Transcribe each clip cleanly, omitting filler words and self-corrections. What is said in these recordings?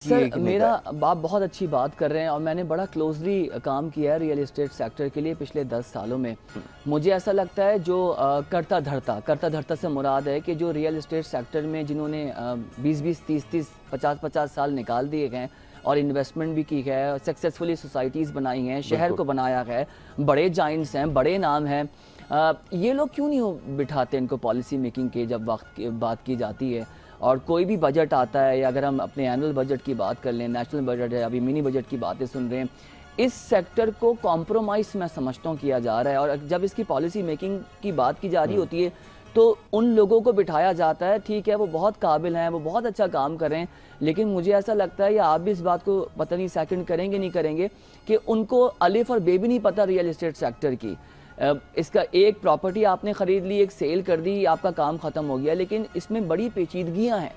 سر میرا آپ بہت اچھی بات کر رہے ہیں اور میں نے بڑا کلوزلی کام کیا ہے ریئل اسٹیٹ سیکٹر کے لیے پچھلے 10 سالوں میں. مجھے ایسا لگتا ہے جو کرتا دھرتا سے مراد ہے کہ جو ریئل اسٹیٹ سیکٹر میں جنہوں نے 20-20 30-30 50-50 سال نکال دیے گئے اور انویسٹمنٹ بھی کی ہے, سکسیسفلی سوسائٹیز بنائی ہیں, شہر کو بنایا ہے, بڑے جائنٹس ہیں, بڑے نام ہیں, یہ لوگ کیوں نہیں بٹھاتے ان کو پالیسی میکنگ کے جب وقت کی بات کی جاتی ہے؟ اور کوئی بھی بجٹ آتا ہے یا اگر ہم اپنے اینول بجٹ کی بات کر لیں, نیشنل بجٹ ہے, ابھی منی بجٹ کی باتیں سن رہے ہیں, اس سیکٹر کو کمپرومائز میں سمجھتا ہوں کیا جا رہا ہے. اور جب اس کی پالیسی میکنگ کی بات کی جا رہی ہوتی ہے تو ان لوگوں کو بٹھایا جاتا ہے, ٹھیک ہے وہ بہت قابل ہیں, وہ بہت اچھا کام کر رہے ہیں, لیکن مجھے ایسا لگتا ہے یا آپ بھی اس بات کو پتہ نہیں سیکنڈ کریں گے نہیں کریں گے کہ ان کو الف اور بے بھی نہیں پتہ ریئل اسٹیٹ سیکٹر کی. اس کا ایک پراپرٹی آپ نے خرید لی, ایک سیل کر دی, آپ کا کام ختم ہو گیا, لیکن اس میں بڑی پیچیدگیاں ہیں.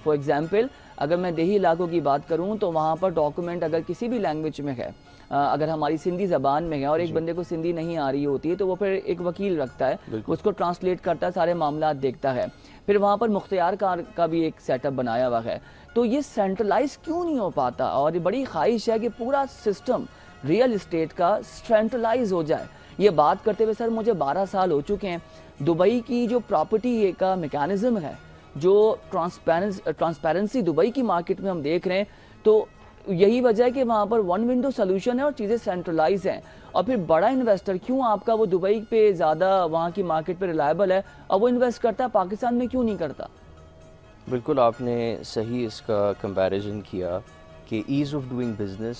فار ایگزامپل اگر میں دیہی علاقوں کی بات کروں تو وہاں پر ڈاکومنٹ اگر کسی بھی لینگویج میں ہے, اگر ہماری سندھی زبان میں ہے اور ایک بندے کو سندھی نہیں آ رہی ہوتی ہے تو وہ پھر ایک وکیل رکھتا ہے, اس کو ٹرانسلیٹ کرتا ہے, سارے معاملات دیکھتا ہے. پھر وہاں پر مختار کار کا بھی ایک سیٹ اپ بنایا ہوا ہے. تو یہ سینٹرلائز کیوں نہیں ہو پاتا؟ اور یہ بڑی خواہش ہے کہ پورا سسٹم ریئل اسٹیٹ کا سینٹرلائز ہو جائے. یہ بات کرتے ہوئے سر مجھے 12 سال ہو چکے ہیں. دبئی کی جو پراپرٹی کا میکانزم ہے, جو ٹرانسپیرنسی دبئی کی مارکیٹ میں ہم دیکھ رہے ہیں, تو یہی وجہ ہے کہ وہاں پر ون ونڈو سلوشن ہے اور چیزیں سینٹرلائز ہیں. اور پھر بڑا انویسٹر کیوں آپ کا وہ دبئی پہ زیادہ وہاں کی مارکیٹ پہ ریلائبل ہے اور وہ انویسٹ کرتا ہے, پاکستان میں کیوں نہیں کرتا؟ بالکل آپ نے صحیح اس کا کمپیریزن کیا کہ as of doing business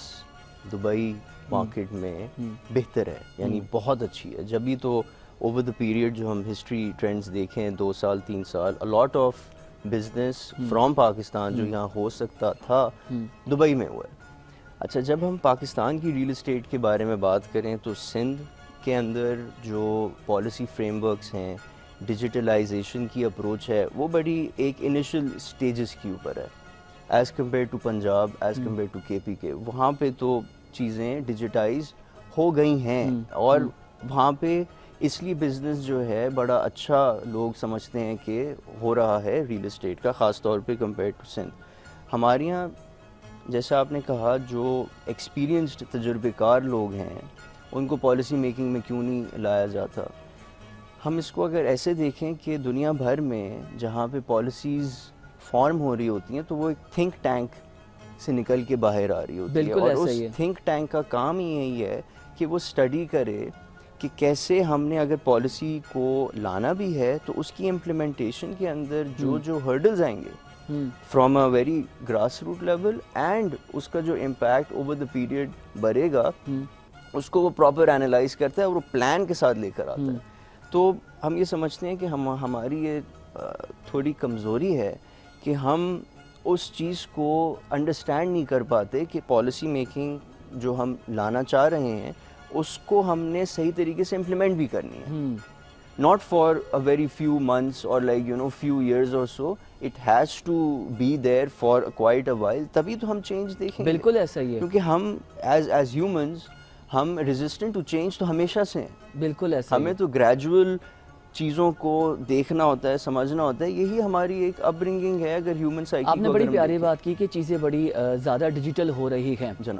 Dubai market میں بہتر ہے, یعنی بہت اچھی ہے. جبھی تو اوور دا پیریڈ جو ہم ہسٹری ٹرینڈز دیکھیں 2 سال 3 سال, a lot of business from Pakistan جو یہاں ہو سکتا تھا دبئی میں ہوا ہے. اچھا, جب ہم پاکستان کی ریئل اسٹیٹ کے بارے میں بات کریں تو سندھ کے اندر جو پالیسی فریم ورکس ہیں, ڈیجیٹلائزیشن کی اپروچ ہے, وہ بڑی ایک انیشل سٹیجز کی اوپر ہے as compare to Punjab, as compare to K P کے. وہاں پہ تو چیزیں ڈیجیٹائز ہو گئی ہیں اور وہاں پہ اس لیے بزنس جو ہے بڑا اچھا لوگ سمجھتے ہیں کہ ہو رہا ہے ریئل اسٹیٹ کا, خاص طور پہ کمپیئر ٹو سندھ. ہمارے یہاں جیسا آپ نے کہا جو ایکسپیرینسڈ تجربہ کار لوگ ہیں ان کو پالیسی میکنگ میں کیوں نہیں لایا جاتا؟ ہم اس کو اگر ایسے دیکھیں کہ دنیا بھر میں جہاں پہ پالیسیز فارم ہو رہی ہوتی ہیں تو وہ ایک تھنک ٹینک سے نکل کے باہر آ رہی ہوتی ہے, اور اس تھنک ٹینک کا کام ہی یہی ہے کہ وہ اسٹڈی کرے کہ کیسے ہم نے اگر پالیسی کو لانا بھی ہے تو اس کی امپلیمنٹیشن کے اندر جو ہرڈلز آئیں گے from a very grass root level, and اس کا جو امپیکٹ اوور دا پیریڈ بڑھے گا اس کو وہ پراپر اینالائز کرتا ہے اور وہ پلان کے ساتھ لے کر آتا ہے. تو ہم یہ سمجھتے ہیں کہ ہماری یہ تھوڑی کمزوری ہے کہ ہم اس چیز کو انڈرسٹینڈ نہیں کر پاتے کہ پالیسی میکنگ جو ہم لانا چاہ رہے ہیں اس کو ہم نے صحیح طریقے سے امپلیمنٹ بھی کرنی ہے. not for a very few months or like few years or so, it has to be there for quite a while, تبھی تو ہم چینج دیکھیں گے. بالکل ایسا ہی ہے, کیونکہ ہم as humans ہم resistant to change تو ہمیشہ سے ہیں. بالکل ایسا ہمیں تو گریجول چیزوں کو دیکھنا ہوتا ہے, سمجھنا ہوتا ہے, یہی ہماری ایک اپ برنگنگ ہے. اگر ہیومن سائیکی آپ نے بڑی پیاری بات کی کہ چیزیں بڑی زیادہ ڈیجیٹل ہو رہی ہیں. جناب